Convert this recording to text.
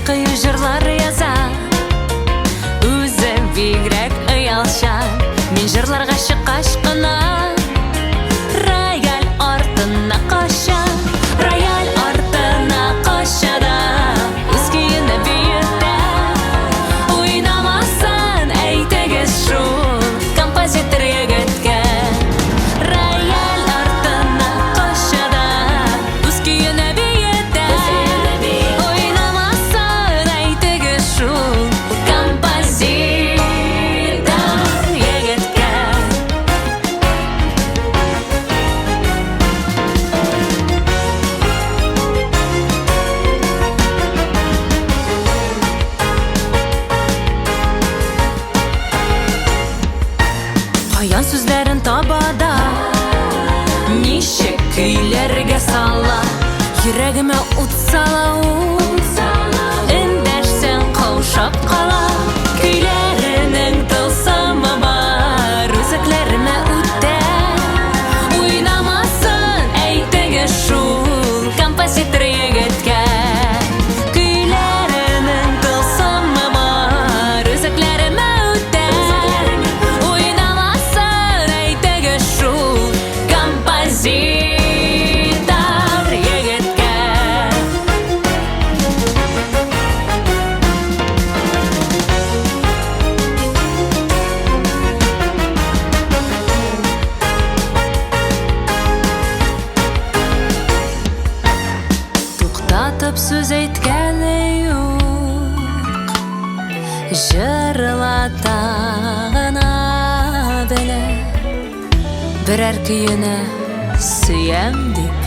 кыю жырлар яза, өзі бигрәк ыялчан. Мен жырларга чыккач кына рояль артына кача, рояль артына кача да үз көйүне бийетә. Уйнамасын әйтегез шул композитор егеткә. Рояль артына кача да үз көйүне бийетә. Уйнамасын әйтегез шул композитор егеткә. Каян сүзләрен табада, ничек көйләргә сала, йөрәгемә ут сала ул. Эндәшсәң каушап кала, көйләренең тылсымы бар, үзәкләремә үтә. Уйнамасын әйтегез шул композитор егеткә. Көйләренең тылсымы бар, үзәкләремә үтә. Уйнамасын әйтегез шул композитор егеткә. Туктатып сүз әйткәне юк, җырлата гына белә. Берәр көйенә сөям дип